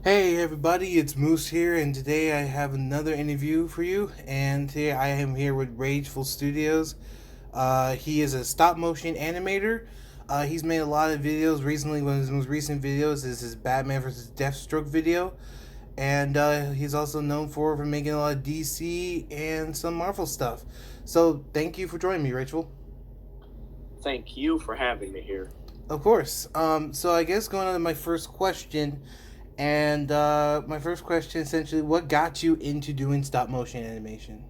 Hey everybody, it's Moose here, and today I have another interview for you. And today I am here with Rageful Studios. He is a stop motion animator. He's made a lot of videos recently. One of his most recent videos is his Batman vs. Deathstroke video, and he's also known for making a lot of DC and some Marvel stuff. So thank you for joining me, Rachel. Thank you for having me here. Of course. So I guess going on to my first question. And my first question essentially, what got you into doing stop motion animation?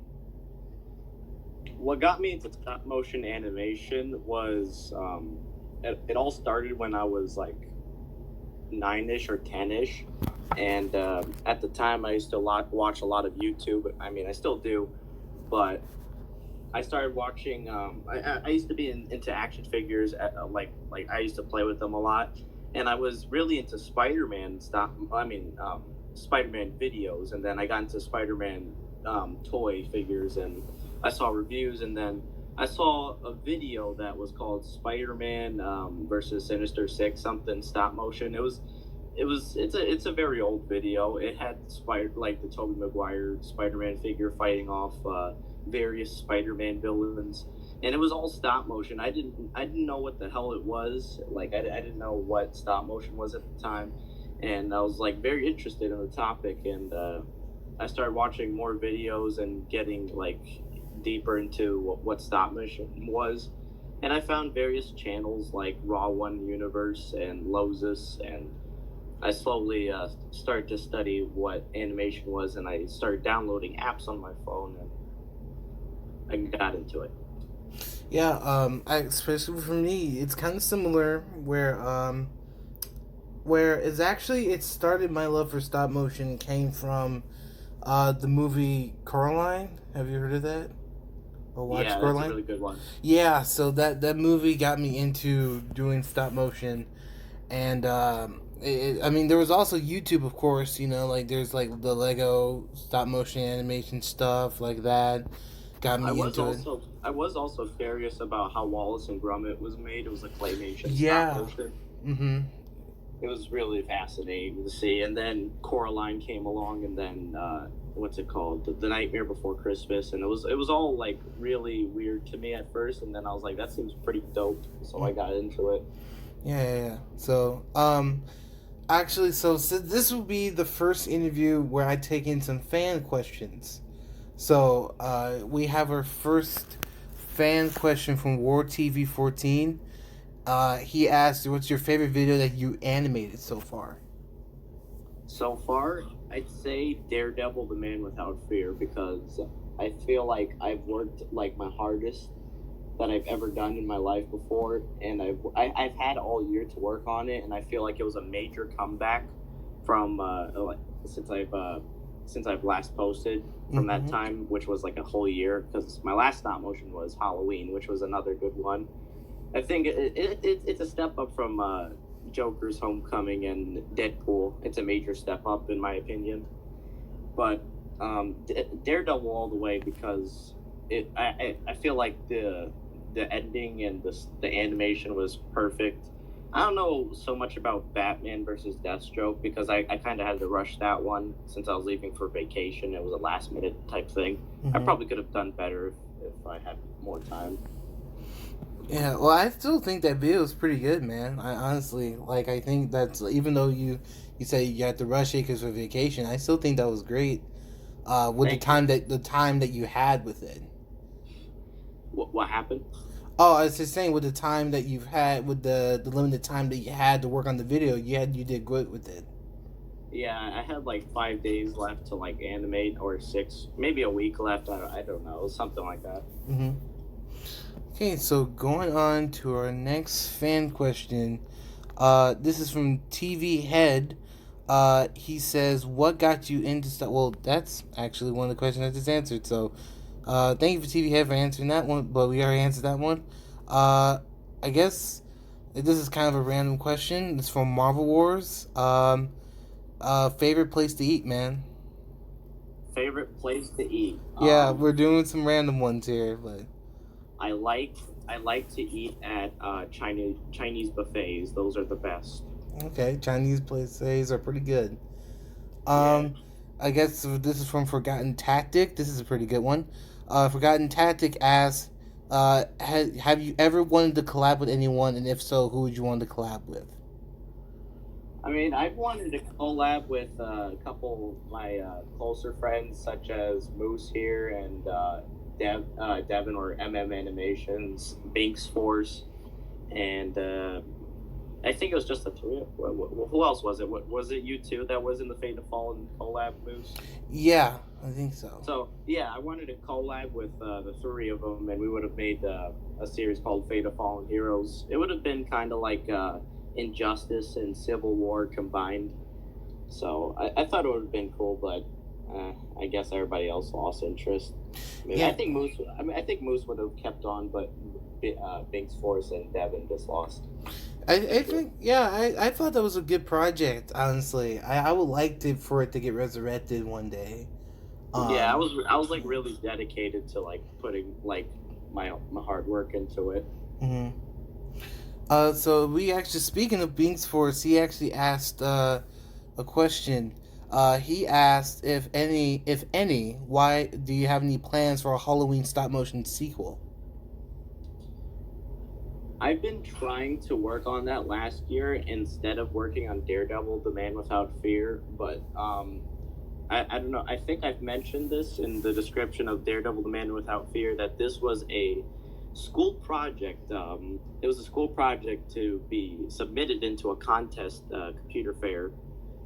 What got me into stop motion animation was it all started when I was like 9-ish or 10-ish. And at the time, I used to watch a lot of YouTube. I mean, I still do, but I started watching. I used to be into action figures. Like I used to play with them a lot, and I was really into Spider-Man stuff. Spider-Man videos, and then I got into Spider-Man toy figures, and I saw reviews, and then I saw a video that was called Spider-Man versus Sinister Six, something stop motion. It's a very old video. It had the Tobey Maguire Spider-Man figure fighting off various Spider-Man villains, and it was all stop motion. I didn't know what the hell it was. Like I didn't know what stop motion was at the time, and I was like very interested in the topic, and I started watching more videos and getting like deeper into what stop motion was. And I found various channels like Raw One Universe and Lozus, and I slowly started to study what animation was, and I started downloading apps on my phone, and I got into it. Yeah, especially for me, it's kind of similar where it's actually it started my love for stop motion came from the movie Coraline. Have you heard of that or watched Yeah, that's a Coraline? really good one. Yeah, so that movie got me into doing stop motion, and I mean there was also YouTube, of course. Like there's like the Lego stop motion animation stuff like that. Got I me was into it. also I was also curious about how Wallace and Gromit was made. It was a claymation stop Yeah. motion. Mm-hmm. It was really fascinating to see. And then Coraline came along, and then what's it called? The Nightmare Before Christmas, and it was all like really weird to me at first, and then I was like, that seems pretty dope, so I got into it. Yeah. So, actually, so this will be the first interview where I take in some fan questions. So, we have our first fan question from War TV 14. He asked, "What's your favorite video that you animated so far?" So far, I'd say Daredevil, the Man Without Fear, because I feel like I've worked like my hardest that I've ever done in my life before, and I've had all year to work on it, and I feel like it was a major comeback from like since I've last posted from that Mm-hmm. time, which was like a whole year. Because my last stop motion was Halloween, which was another good one. I think it's a step up from Joker's Homecoming and Deadpool. It's a major step up in my opinion, but Daredevil all the way because I feel like the ending and the animation was perfect. I don't know so much about Batman versus Deathstroke because I kind of had to rush that one since I was leaving for vacation. It was a last minute type thing. I Mm-hmm. probably could have done better if I had more time. Yeah, well, I still think that video is pretty good, man. I honestly like. I think that's even though you say you had to rush it because of vacation. I still think that was great. With Thank you. the time that you had with it. What happened? Oh, I was just saying with the time that you've had with the limited time that you had to work on the video, you did good with it. Yeah, I had like 5 days left to like animate, or six, maybe a week left. I don't know, something like that. Mm-hmm. Okay, so going on to our next fan question. This is from TV Head. He says, "What got you into stuff?" Well, that's actually one of the questions I just answered. So, thank you for TV Head for answering that one. But we already answered that one. Uh, I guess this is kind of a random question. It's from Marvel Wars. Favorite place to eat, man? Favorite place to eat? Yeah, we're doing some random ones here, but I like I like to eat at Chinese buffets. Those are the best. okay. Chinese places are pretty good. Yeah. Um, I guess this is from Forgotten Tactic. This is a pretty good one. Forgotten Tactic asks, have you ever wanted to collab with anyone, and if so, who would you want to collab with? I mean, I've wanted to collab with a couple of my closer friends, such as Moose here and Devin or Animations, Binks Force, and I think it was just the three. Who else was it? Was it you two that was in the Fate of Fallen collab, Moose? Yeah, I think so. So yeah, I wanted to collab with the three of them, and we would have made a series called Fate of Fallen Heroes. It would have been kind of like Injustice and Civil War combined. So I thought it would have been cool, but I guess everybody else lost interest. Maybe Yeah, I think Moose. I mean, I think Moose would have kept on, but Binks Force and Devin just lost I interest. think yeah, I thought that was a good project. Honestly, I would like to for it to get resurrected one day. Yeah, Um, I was like really dedicated to like putting like my hard work into it. mhm. So we actually, speaking of Binks Force, he actually asked a question. He asked if any, why do you have any plans for a Halloween stop motion sequel? I've been trying to work on that last year instead of working on Daredevil, The Man Without Fear, but I don't know. I think I've mentioned this in the description of Daredevil, The Man Without Fear, that this was a school project. It was a school project to be submitted into a contest, computer fair,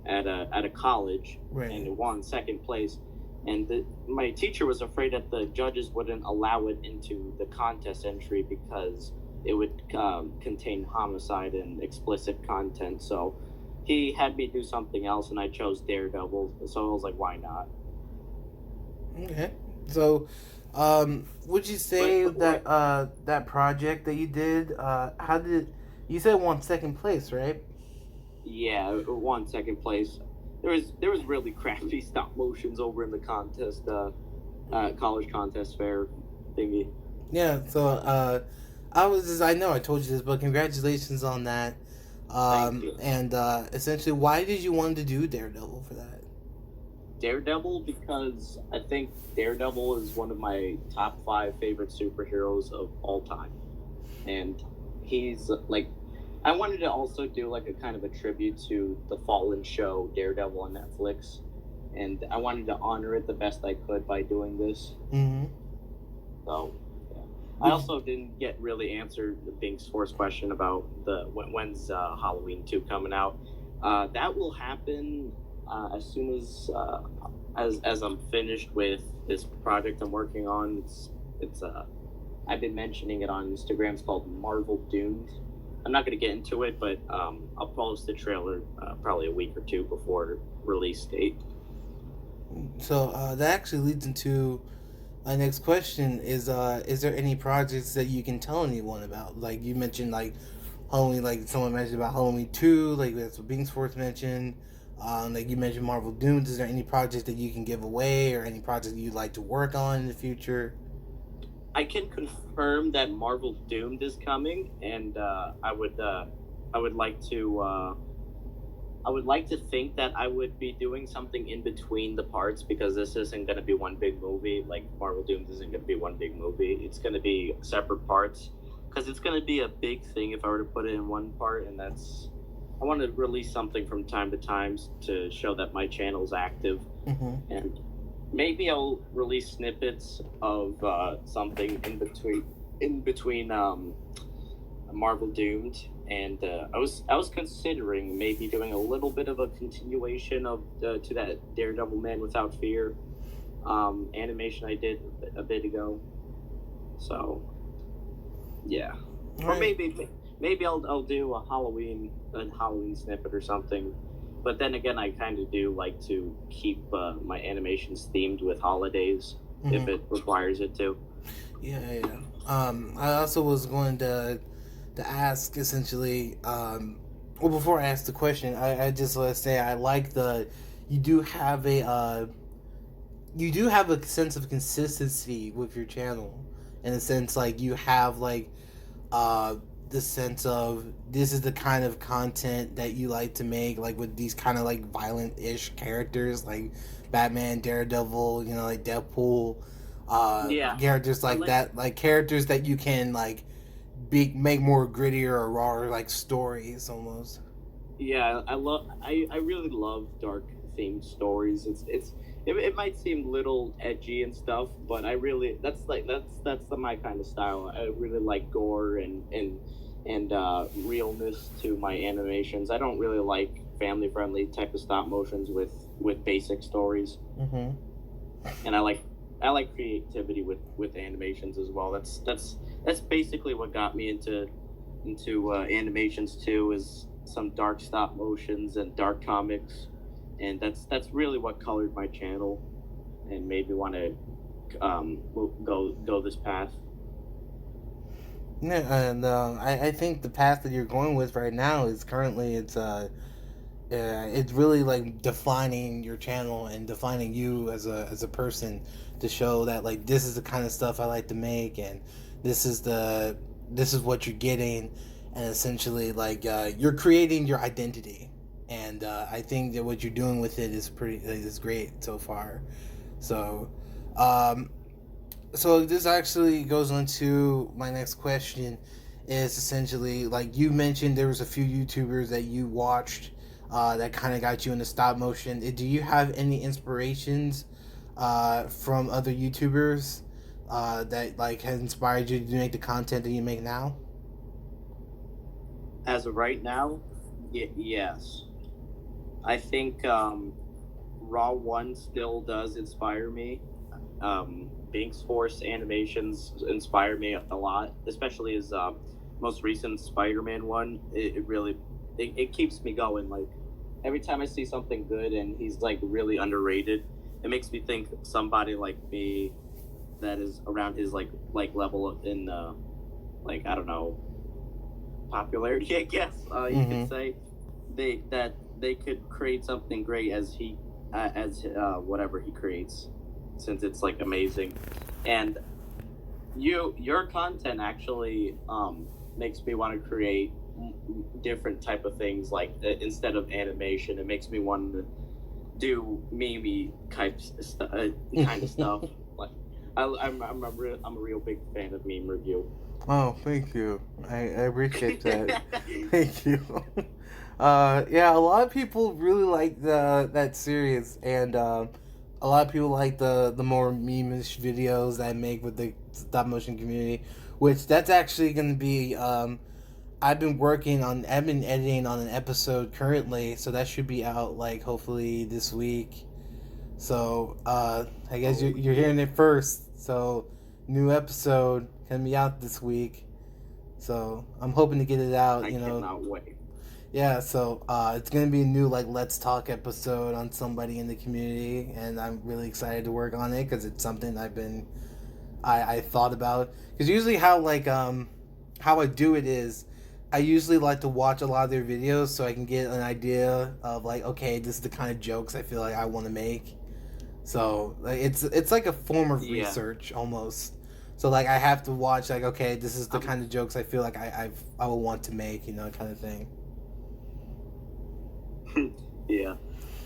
at a college, and Right. it won second place. And my teacher was afraid that the judges wouldn't allow it into the contest entry because it would contain homicide and explicit content. So he had me do something else, and I chose Daredevil. So I was like, why not? Okay. So, would you say But that that project that you did, how did you said won second place, right? yeah, it won second place. There was really crappy stop motions over in the contest, college contest fair thingy. Yeah. So, I know I told you this, but congratulations on that. Thank you. And essentially, why did you want to do Daredevil for that? Daredevil, because I think Daredevil is one of my top five favorite superheroes of all time, and he's like, I wanted to also do like a kind of a tribute to the Fallen show Daredevil on Netflix, and I wanted to honor it the best I could by doing this. Mm-hmm. So yeah. I Would you, also didn't get really answered the Bink's Force question about when's Halloween 2 coming out. That will happen as soon as I'm finished with this project I'm working on. It's I've been mentioning it on Instagram. It's called Marvel Doomed. I'm not going to get into it, but I'll post the trailer probably a week or two before release date. so that actually leads into my next question: is there any projects that you can tell anyone about? Like you mentioned, like Halloween, like someone mentioned about Halloween 2, like that's what Beangsforth mentioned. Like you mentioned Marvel Dooms. Is there any project that you can give away, or any project that you'd like to work on in the future? I can confirm that Marvel Doomed is coming, and I would like to I would like to think that I would be doing something in between the parts because this isn't going to be one big movie. Like Marvel Doomed isn't going to be one big movie. It's going to be separate parts because it's going to be a big thing if I were to put it in one part, and that's I want to release something from time to time to show that my channel's active, Mm-hmm. and maybe I'll release snippets of something in between Marvel Doomed, and I was considering maybe doing a little bit of a continuation of to that Daredevil Man Without Fear animation I did a bit ago. So yeah, All or right. maybe I'll do a Halloween snippet or something. But then again, I kind of do like to keep my animations themed with holidays if Mm-hmm. it requires it to. Yeah, yeah. I also was going to ask essentially. Well, before I ask the question, I just want to say I like the you do have a you do have a sense of consistency with your channel, in a sense like you have like uh the sense of this is the kind of content that you like to make, like with these kind of like violent ish characters, like Batman, Daredevil, like Deadpool, Yeah, characters I like like. that, like characters that you can like make more grittier or rawer like stories almost. Yeah, I love. I really love dark themed stories. It might seem little edgy and stuff, but I really my kind of style. I really like gore and realness to my animations. I don't really like family friendly type of stop motions with basic stories, Mm-hmm. and I like creativity with animations as well. That's basically what got me into animations too, is some dark stop motions and dark comics, and that's really what colored my channel and made me want to go this path. Yeah, and I think the path that you're going with right now is currently it's really like defining your channel and defining you as a person, to show that like this is the kind of stuff I like to make, and this is the this is what you're getting, and essentially like you're creating your identity, and I think that what you're doing with it is great so far. So, um, so this actually goes on to my next question, is essentially like you mentioned there was a few YouTubers that you watched that kind of got you into stop motion. Do you have any inspirations from other YouTubers that like has inspired you to make the content that you make now? As of right now, yes, I think Raw One still does inspire me. Bink's Force animations inspire me a lot, especially his most recent Spider-Man one. It really it keeps me going. Like every time I see something good and he's like really underrated, it makes me think somebody like me that is around his like level in like I don't know, popularity. I guess you could Mm-hmm. say they could create something great as he as whatever he creates, since it's like amazing. And your content actually makes me want to create different type of things, like instead of animation it makes me want to do meme kind of stuff. Like I'm a real big fan of meme review. Oh, thank you. I appreciate that. Thank you. Yeah, a lot of people really like that series, and a lot of people like the more meme-ish videos that I make with the stop motion community. Which that's actually going to be. I've been editing on an episode currently, so that should be out like hopefully this week. So I guess Oh you're yeah, hearing it first. So new episode gonna be out this week. So I'm hoping to get it out. I cannot wait. Yeah. So it's gonna be a new like Let's Talk episode on somebody in the community, and I'm really excited to work on it because it's something I thought about. Because usually how I do it is I usually like to watch a lot of their videos so I can get an idea of like, okay, this is the kind of jokes I feel like I want to make. So like, it's like a form of Yeah, research almost. So like I have to watch like, okay, this is the I'm kind of jokes I feel like I will want to make, kind of thing. yeah.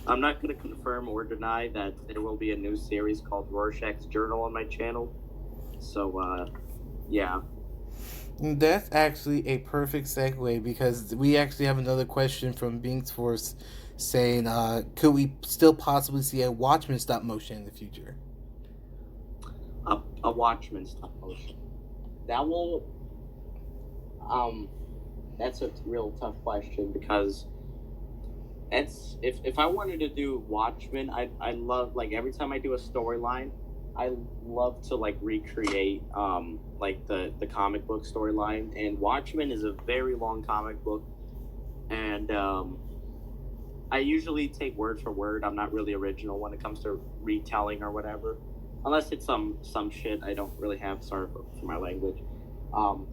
I'm not going to confirm or deny that there will be a new series called Rorschach's Journal on my channel. So, yeah. That's actually a perfect segue because we actually have another question from Binks Force saying, could we still possibly see a Watchmen stop motion in the future? A Watchmen stop motion. That will, um, that's a real tough question because if I wanted to do Watchmen, I love, like, every time I do a storyline, I love to like recreate like the comic book storyline. And Watchmen is a very long comic book, and I usually take word for word. I'm not really original when it comes to retelling or whatever, unless it's some shit I don't really have. Sorry for my language. Um,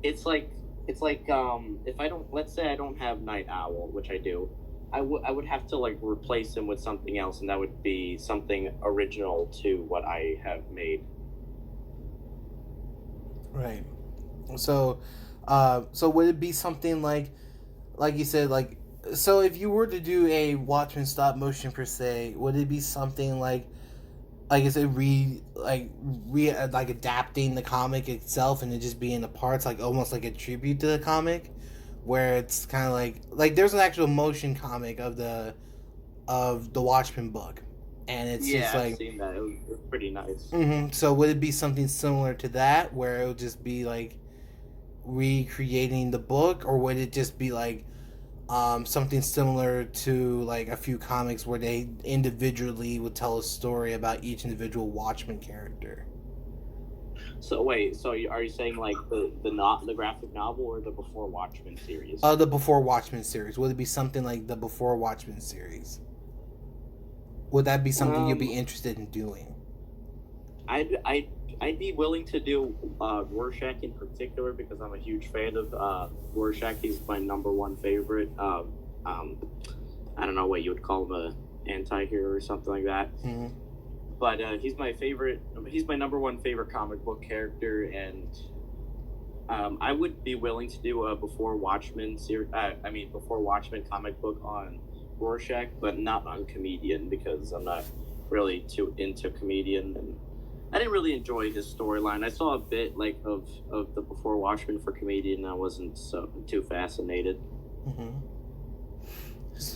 it's like if I don't, let's say I don't have Night Owl, which I do, I would have to like replace him with something else, and that would be something original to what I have made. Right. So, So would it be something like you said, so if you were to do a Watchmen stop motion per se, would it be something like I said, like adapting the comic itself and it just being the parts, like almost like a tribute to the comic, where it's kind of like there's an actual motion comic of the Watchmen book, and it's just Yeah, I've like, seen that. It was pretty nice. so would it be something similar to that, where it would just be like recreating the book, or would it just be like something similar to like a few comics where they individually would tell a story about each individual Watchmen character? So wait, are you saying like the not the graphic novel or the Before Watchmen series? The Before Watchmen series. Would it be something like the Before Watchmen series? Would that be something you'd Um, be interested in doing? I'd I'd I'd be willing to do Rorschach in particular because I'm a huge fan of Rorschach. He's my number one favorite. Um, I don't know what you would call him, a anti-hero or something like that. Mm-hmm. But he's my favorite. He's my number one favorite comic book character, and I would be willing to do a Before Watchmen series. Before Watchmen comic book on Rorschach, but not on Comedian because I'm not really too into Comedian, and I didn't really enjoy his storyline. I saw a bit like of the Before Watchmen for Comedian, and I wasn't so too fascinated. Mm-hmm.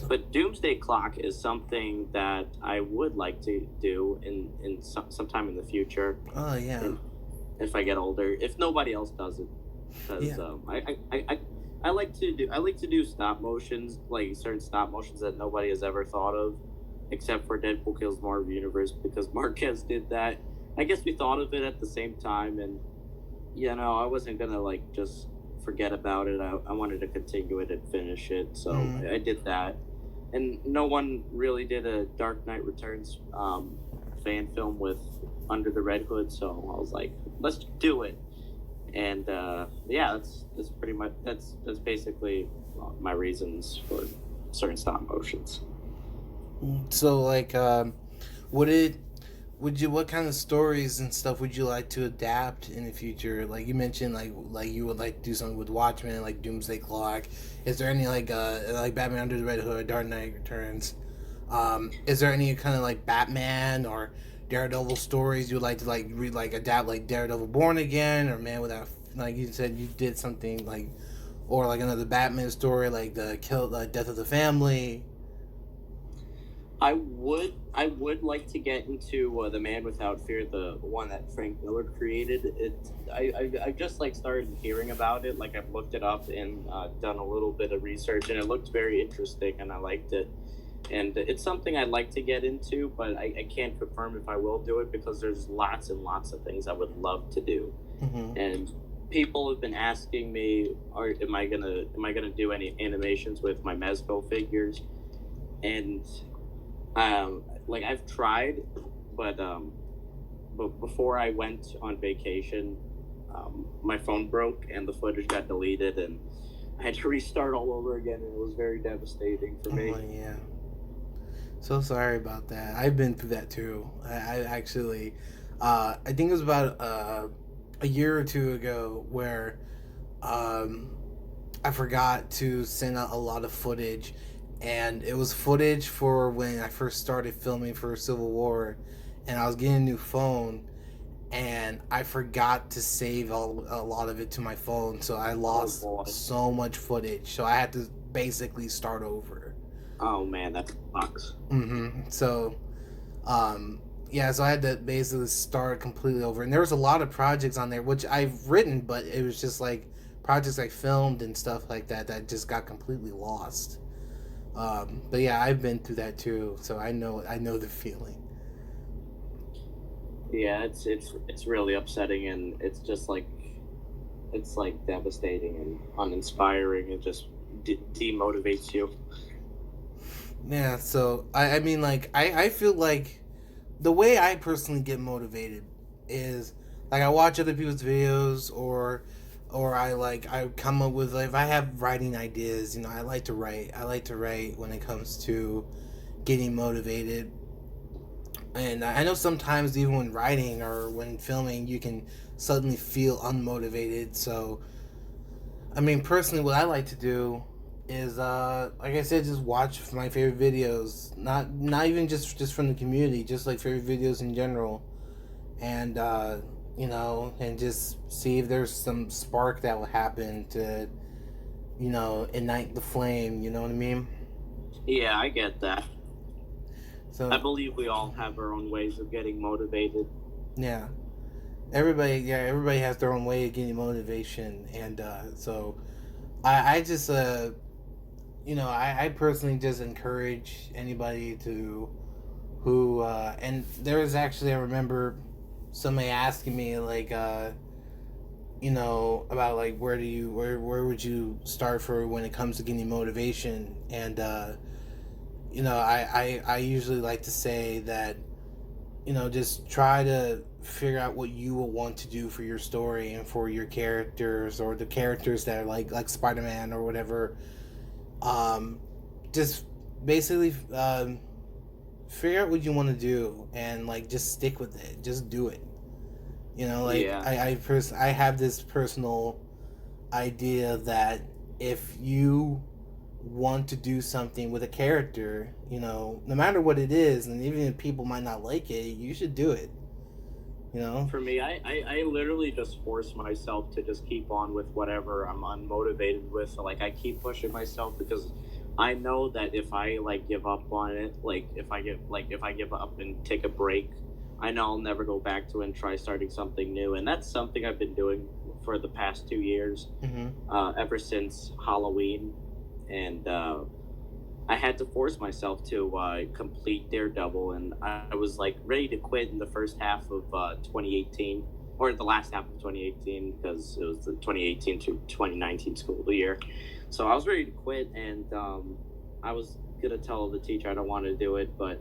But Doomsday Clock is something that I would like to do in sometime in the future. Oh yeah, And if I get older, if nobody else does it, because yeah. I like to do stop motions, like certain stop motions that nobody has ever thought of, except for Deadpool Kills Marvel Universe because Marquez did that. I guess we thought of it at the same time, and I wasn't gonna like just forget about it. I wanted to continue it and finish it, so Mm-hmm. I did that. And no one really did a Dark Knight Returns fan film with Under the Red Hood, so I was like, let's do it. And yeah, that's pretty much that's basically my reasons for certain stop motions. So would it would you what kind of stories and stuff would you like to adapt in the future? Like you mentioned, like you would like to do something with Watchmen, like Doomsday Clock. Is there any like Batman Under the Red Hood, Dark Knight Returns? Is there any kind of like Batman or Daredevil stories you would like to like read, like adapt, like Daredevil Born Again or Man Without, like you said you did something like, or like another Batman story like the Death of the Family. I would like to get into the Man Without Fear, the one that Frank Miller created. I just like started hearing about it. Like I've looked it up and done a little bit of research, and it looked very interesting, and I liked it. And it's something I'd like to get into, but I can't confirm if I will do it because there's lots and lots of things I would love to do. Mm-hmm. And people have been asking me, am I gonna do any animations with my Mezco figures? And like I've tried, but before I went on vacation, my phone broke and the footage got deleted, and I had to restart all over again, and it was very devastating for me. Oh yeah. So sorry about that. I've been through that too. I actually, I think it was about a year or two ago where um, I forgot to send out a lot of footage, and it was footage for when I first started filming for Civil War, and I was getting a new phone, and I forgot to save a lot of it to my phone, so I Oh lost boy. so much footage. So I had to basically start over. Oh man, that sucks. So, yeah, so I had to basically start completely over. And there was a lot of projects on there, which I've written, but it was just like projects I filmed and stuff like that that just got completely lost. But yeah, I've been through that too, so I know the feeling. Yeah, it's really upsetting, and it's like devastating and uninspiring. It just demotivates you. Yeah, so I mean, like I feel like the way I personally get motivated is like I watch other people's videos, or I come up with, like, if I have writing ideas, I like to write. I like to write when it comes to getting motivated. And I know sometimes even when writing or when filming, you can suddenly feel unmotivated. So I mean, personally, what I like to do is, like I said, just watch my favorite videos. Not even just from the community, just like favorite videos in general, and and just see if there's some spark that will happen to, ignite the flame. You know what I mean? Yeah, I get that. I So believe we all have our own ways of getting motivated. yeah, everybody has their own way of getting motivation, and so I just I personally just encourage anybody to who and there was actually, I remember somebody asking me like about like where would you start for when it comes to getting motivation, and I usually like to say that just try to figure out what you will want to do for your story and for your characters, or the characters that are like Spider-Man or whatever. um just basically figure out what you want to do, and like just stick with it, just do it. Like Yeah. I have this personal idea that if you want to do something with a character, no matter what it is, and even if people might not like it, you should do it. you know For me, I literally just force myself to just keep on with whatever I'm unmotivated with. So, like, I keep pushing myself because I know that if I like give up on it, like if I give up and take a break, I know I'll never go back to it and try starting something new. And that's something I've been doing for the past 2 years, hmm ever since Halloween, and I had to force myself to complete Daredevil, and I was like ready to quit in the first half of 2018, or the last half of 2018, because it was the 2018 to 2019 school year. So I was ready to quit, and I was gonna tell the teacher I don't want to do it, but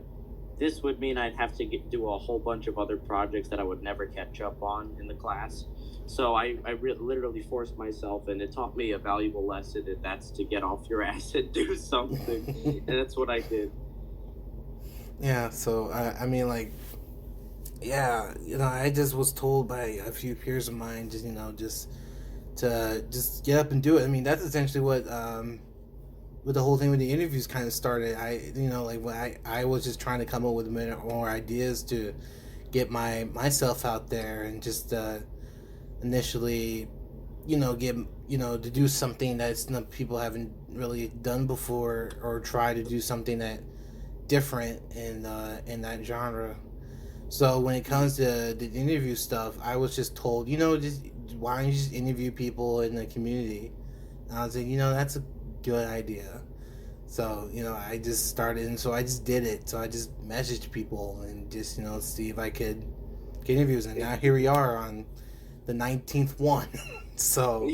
this would mean I'd have to do a whole bunch of other projects that I would never catch up on in the class. So literally forced myself, and it taught me a valuable lesson, and that's to get off your ass and do something. And that's what I did. yeah, so I mean, like, yeah, I just was told by a few peers of mine, just just to just get up and do it. I mean, that's essentially what with the whole thing with the interviews kind of started. Like when I was just trying to come up with more ideas to get myself out there, and just initially, get to do something that's not, people haven't really done before, or try to do something that different in that genre. So when it comes to the interview stuff, I was just told, just why don't you just interview people in the community? And I was like, that's a good idea. So, I just started, and so I just did it. So I just messaged people and just, see if I could get interviews. And now here we are on the 19th one. So,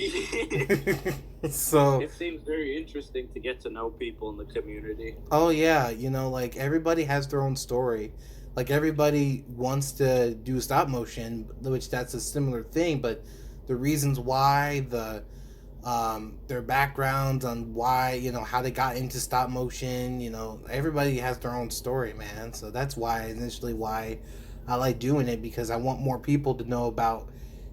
so, It seems very interesting to get to know people in the community. oh yeah, like everybody has their own story. Like everybody wants to do stop motion, which that's a similar thing, but the reasons why, their backgrounds on why, how they got into stop motion, everybody has their own story, man. So that's why I like doing it, because I want more people to know about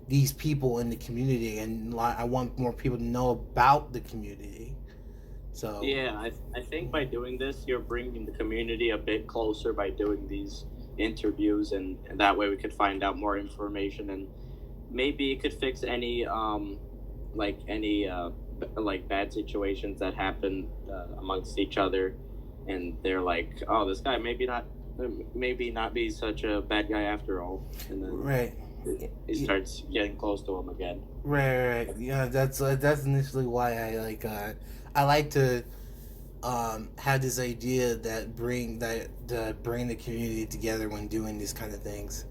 these people in the community, and I want more people to know about the community. So Yeah, I think by doing this, you're bringing the community a bit closer by doing these interviews, and that way we could find out more information, and maybe it could fix any any like bad situations that happen amongst each other, and they're like, oh, this guy maybe not be such a bad guy after all, and then right. he starts getting close to him again. Right. Yeah, that's initially why I like to have this idea that bring the community together when doing these kind of things.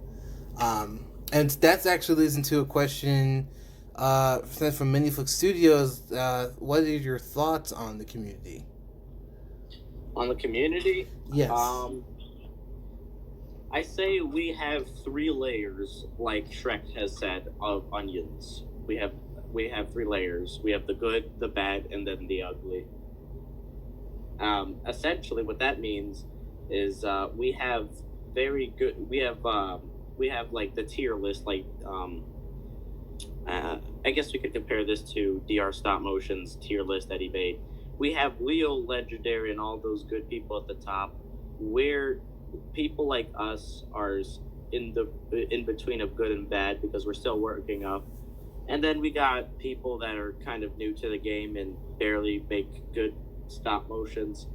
And that's actually leads into a question from Miniflix Studios. What are your thoughts on the community? On the community, Yes. um, I say we have three layers, like Shrek has said, of onions. We have three layers. We have the good, the bad, and then the ugly. Essentially, what that means is we have very good. We have like the tier list, like I guess we could compare this to Dr. Stop Motion's tier list that he made. We have Leo, Legendary, and all those good people at the top, where people like us are in the in between of good and bad because we're still working up. And then we got people that are kind of new to the game and barely make good stop motions,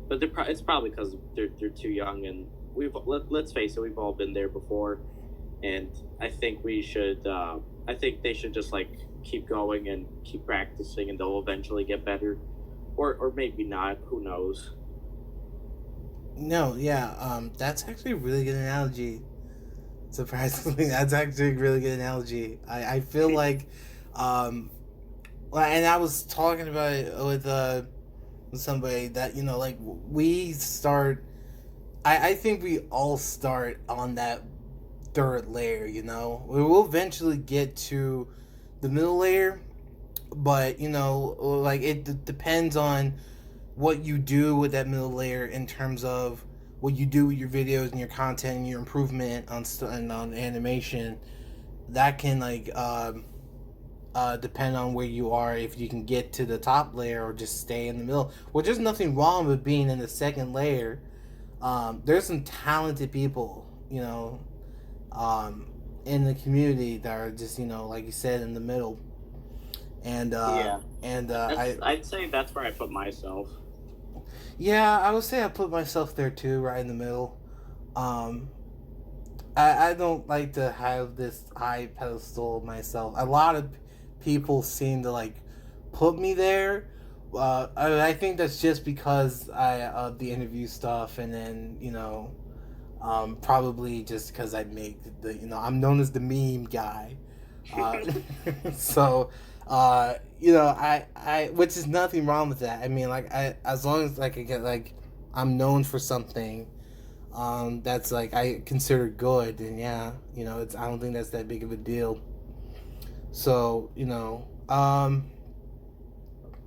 but it's probably because they're too young. And let's face it, we've all been there before. And I think we should. I think they should just like keep going and keep practicing, and they'll eventually get better, or maybe not. Who knows? No, yeah, that's actually a really good analogy. Surprisingly, that's actually a really good analogy. I feel like, um, and I was talking about it with somebody that like we start. I think we all start on that third layer. We will eventually get to the middle layer, but like depends on what you do with that middle layer in terms of what you do with your videos and your content and your improvement on animation. That can like depend on where you are, if you can get to the top layer or just stay in the middle. Well, there's nothing wrong with being in the second layer. There's some talented people, um, in the community that are just like you said, in the middle. And Yeah, I I'd say that's where I put myself. yeah, I would say I put myself there too, right in the middle. Um, I don't like to have this high pedestal of myself. A lot of people seem to like put me there. I think that's just because I of the interview stuff, and then probably just because I make I'm known as the meme guy. Uh, so I which is nothing wrong with that. I mean, like I as long as like I get like I'm known for something that's like I consider good, and yeah, it's I don't think that's that big of a deal. So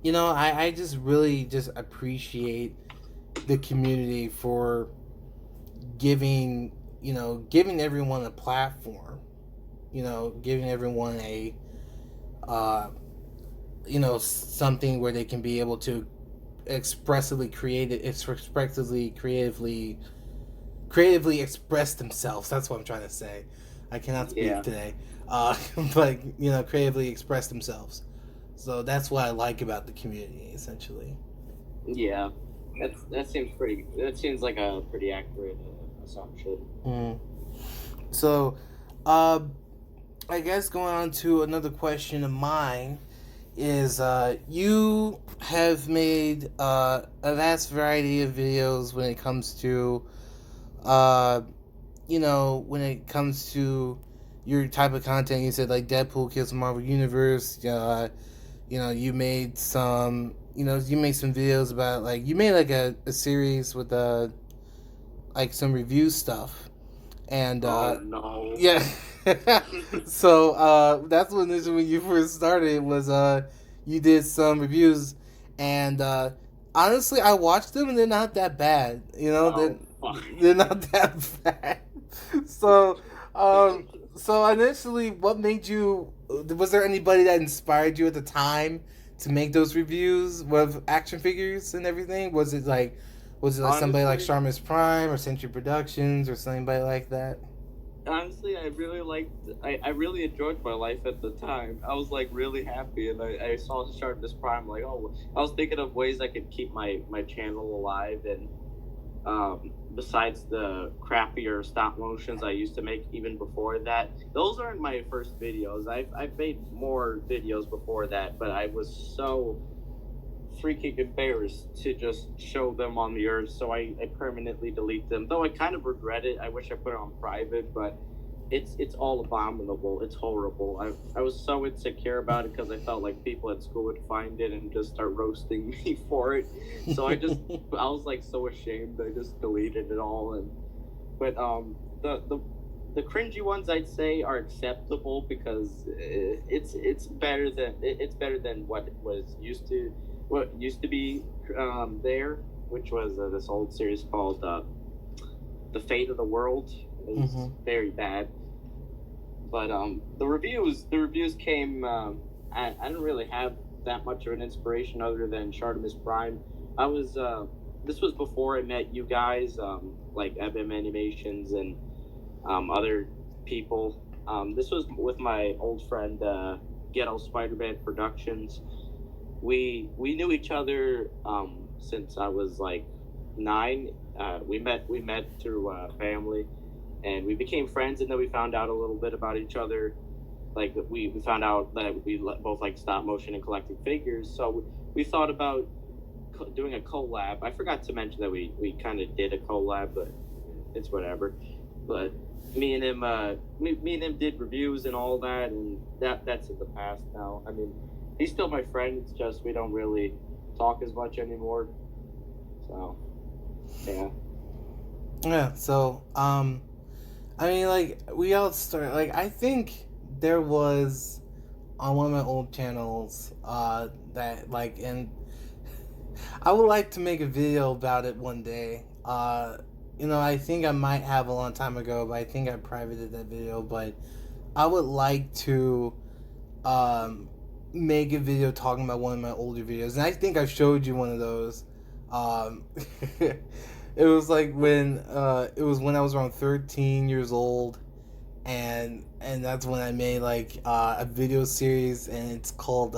I just really just appreciate the community for giving everyone a platform, giving everyone a uh, something where they can be able to creatively express themselves. That's what I'm trying to say. I cannot speak Yeah, today, uh, but creatively express themselves. So that's what I like about the community, essentially. yeah. That seems pretty. That seems like a pretty accurate assumption. Mm. So, uh, I guess going on to another question of mine is you have made a vast variety of videos when it comes to uh, when it comes to your type of content. You said like Deadpool kills the Marvel Universe. You made some. You made some videos about like you made like a series with like some review stuff, and Oh no. yeah. So that's when when you first started was you did some reviews, and honestly I watched them and they're not that bad. Oh fuck. They're not that bad. So so initially, what made you? Was there anybody that inspired you at the time to make those reviews with action figures and everything? Was it like somebody like Honestly, Sharmus Prime or Century Productions or somebody like that? honestly, I really liked. I really enjoyed my life at the time. I was like really happy, and I saw Sharpness Prime. Like, oh, I was thinking of ways I could keep my channel alive, and besides the crappier stop motions I used to make even before that, those aren't my first videos. I've made more videos before that, but I was so freaking embarrassed to just show them on the earth, so I permanently delete them. Though I kind of regret it. I wish I put it on private, but it's all abominable. It's horrible. I was so insecure about it because I felt like people at school would find it and just start roasting me for it. So I was like so ashamed. I just deleted it all. And but the cringy ones I'd say are acceptable because it's better than what used to be there, which was this old series called The Fate of the World. It was Mm-hmm. very bad. But the reviews came. I didn't really have that much of an inspiration other than Shartimus Prime. I was this was before I met you guys, like MM Animations and other people. This was with my old friend Ghetto Spider-Man Productions. We knew each other since I was like 9. We met through family, and we became friends. And then we found out a little bit about each other. Like we found out that we both like stop motion and collecting figures. So we thought about doing a collab. I forgot to mention that we kind of did a collab, but it's whatever. But me and him did reviews and all that, and that's in the past now. I mean, he's still my friend. It's just we don't really talk as much anymore. So yeah. Yeah. So I mean, like we all start. Like I think there was on one of my old channels that like and I would like to make a video about it one day. I think I might have a long time ago, but I think I privated that video. But I would like to um, make a video talking about one of my older videos, and I think I showed you one of those. Um, it was like when I was around 13 years old, and that's when I made like a video series, and it's called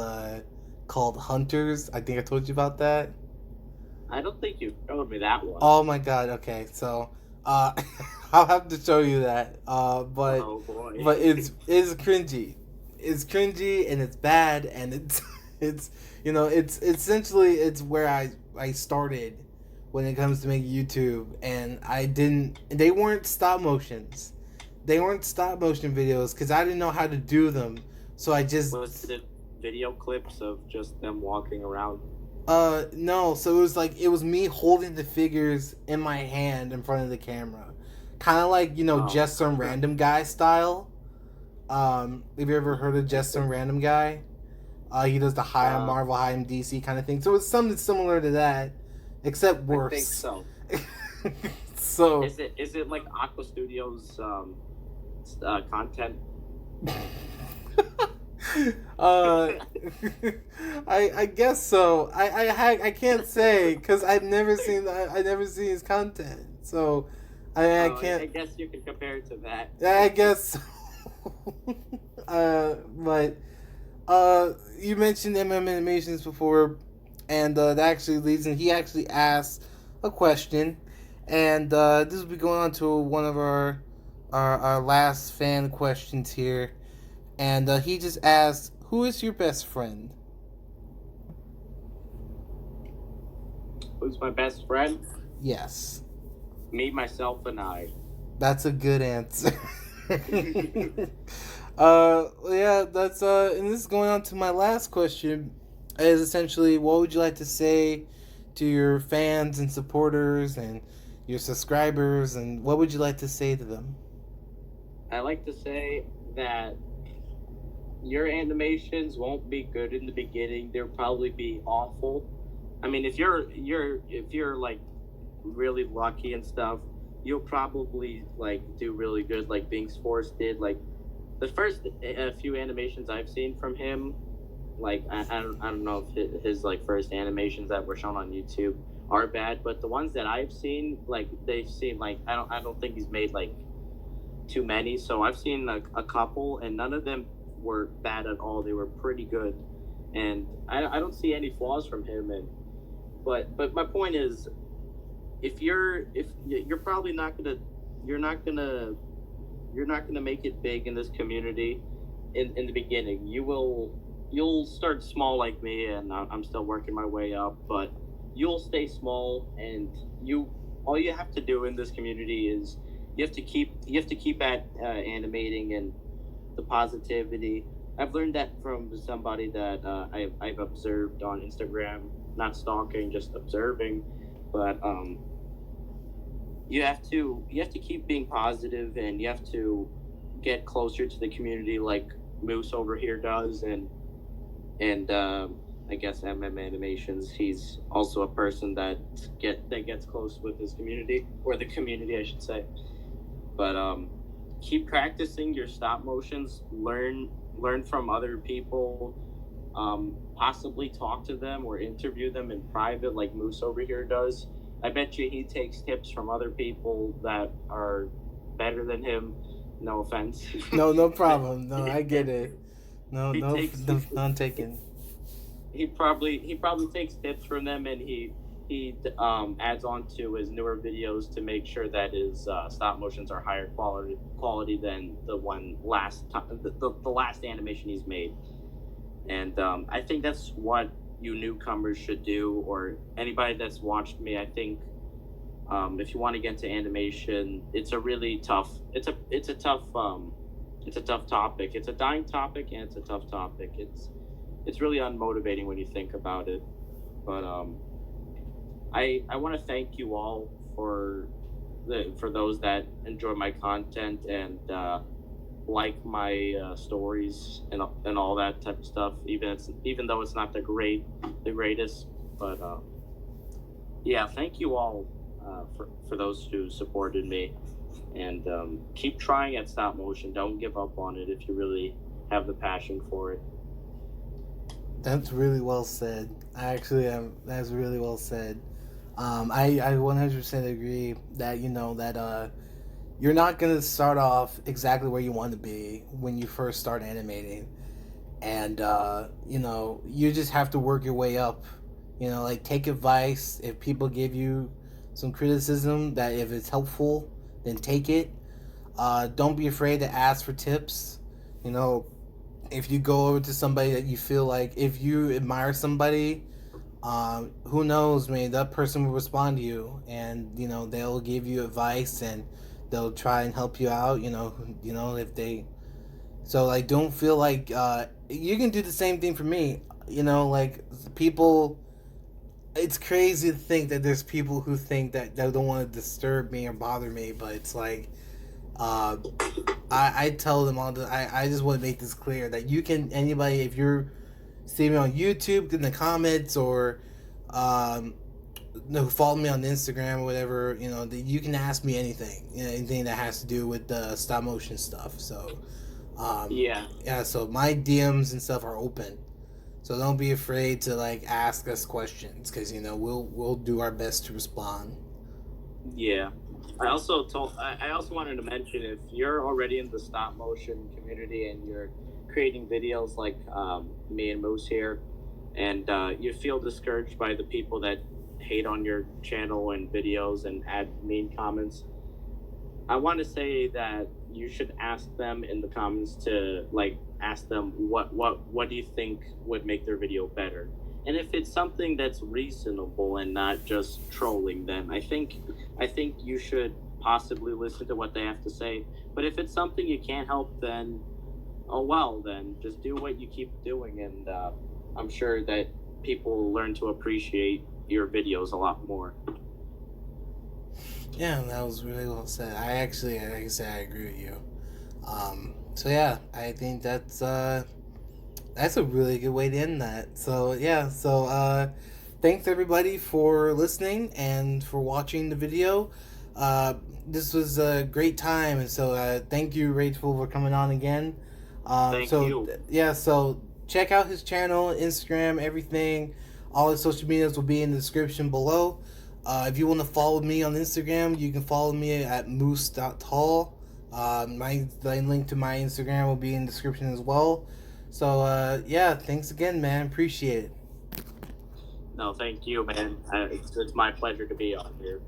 Hunters. I think I told you about that. I don't think you showed me that one. Oh my god. Okay, so uh, I'll have to show you that. Oh boy. But it's cringy. It's cringy and it's bad and it's it's essentially it's where I started when it comes to making YouTube, and I didn't. They weren't stop motions. They weren't stop motion videos because I didn't know how to do them. So I Was just it video clips of just them walking around? no, so it was me holding the figures in my hand in front of the camera. Kind of like, Oh. just some random guy style. Have you ever heard of just some random guy? He does the high on Uh, Marvel, high on DC kind of thing. So it's something similar to that, except I think worse. so. So Is it like Aqua Studios content? uh I guess so. I can't say because I never seen his content. So I Oh, I can't. guess you can compare it to that. I guess so. But you mentioned animations before, and that actually leads, and he actually asked a question, and this will be going on to one of our last fan questions here, and he just asked, "Who is your best friend?" Who's my best friend? Yes, Me, myself, and I. that's a good answer. Yeah, that's and this is going on to my last question. Is essentially, what would you like to say to your fans and supporters and your subscribers, and what would you like to say to them? I like to say that your animations won't be good in the beginning. They'll probably be awful. I mean, if you're like really lucky and stuff, you'll probably like do really good, like Binks Force did. Like the first few animations I've seen from him, like I don't know if his like first animations that were shown on YouTube are bad, but the ones that I've seen, like they seem like I don't think he's made like too many. So I've seen like a couple, and none of them were bad at all. They were pretty good, and I don't see any flaws from him. And but my point is, if you're probably not gonna you're not gonna you're not gonna make it big in this community in the beginning. You'll start small like me, and I'm still working my way up, but you'll stay small, and you all you have to do in this community is you have to keep at animating and the positivity. I've learned that from somebody that I've observed on Instagram, not stalking, just observing. But you have to keep being positive, and you have to get closer to the community like Moose over here does, and I guess Animations. He's also a person that gets close with his community, or the community, I should say. But keep practicing your stop motions. Learn from other people. possibly talk to them or interview them in private, like Moose over here does. I bet you he takes tips from other people that are better than him. No offense. No, no But problem. No, I get it. No, he no, takes no, none taken. he probably takes tips from them, and he adds on to his newer videos to make sure that his stop motions are higher quality than the one last time the last animation he's made. And I think that's what you newcomers should do, or anybody that's watched me. I think if you want to get into animation, it's a really tough. It's a tough topic. It's a dying topic, and it's a tough topic. It's really unmotivating when you think about it. But I want to thank you all for those that enjoy my content and like my stories and all that type of stuff. Even though it's not the greatest, but yeah, thank you all for those who supported me, and keep trying at stop motion. Don't give up on it if you really have the passion for it. That's really well said. I actually am. That's really well said. I 100% agree that you're not gonna start off exactly where you want to be when you first start animating, and you just have to work your way up. Like take advice. If people give you some criticism, that if it's helpful, then take it. Don't be afraid to ask for tips. You know, if you go over to somebody that you feel like, if you admire somebody, who knows, maybe that person will respond to you, and they'll give you advice, and they'll try and help you out. If they, so like, don't feel like you can do the same thing for me. Like people, it's crazy to think that there's people who think that don't want to disturb me or bother me, but it's like, uh, I tell them all the, I just want to make this clear that you can, anybody, if you're seeing me on YouTube in the comments, or um, follow me on Instagram or whatever, you can ask me anything, anything that has to do with the stop motion stuff. So Yeah, yeah, so my DMs and stuff are open. So don't be afraid to like ask us questions, because we'll do our best to respond. yeah. I also wanted to mention, if you're already in the stop motion community and you're creating videos like me and Moose here, and you feel discouraged by the people that hate on your channel and videos and add mean comments, I want to say that you should ask them in the comments to, like, ask them what do you think would make their video better. And if it's something that's reasonable and not just trolling, then I think you should possibly listen to what they have to say. But if it's something you can't help, then oh well, then just do what you keep doing, and I'm sure that people will learn to appreciate your videos a lot more. Yeah, that was really well said. I actually, like I said, I agree with you. So yeah, I think that's a really good way to end that. So yeah, so thanks everybody for listening and for watching the video. Uh, this was a great time, and so thank you, Rageful, for coming on again. Thank you. Yeah, so check out his channel, Instagram, everything. All his social medias will be in the description below. If you want to follow me on Instagram, you can follow me at moose.tall. The link to my Instagram will be in the description as well. So yeah, thanks again, man. Appreciate it. No, thank you, man. It's my pleasure to be on here.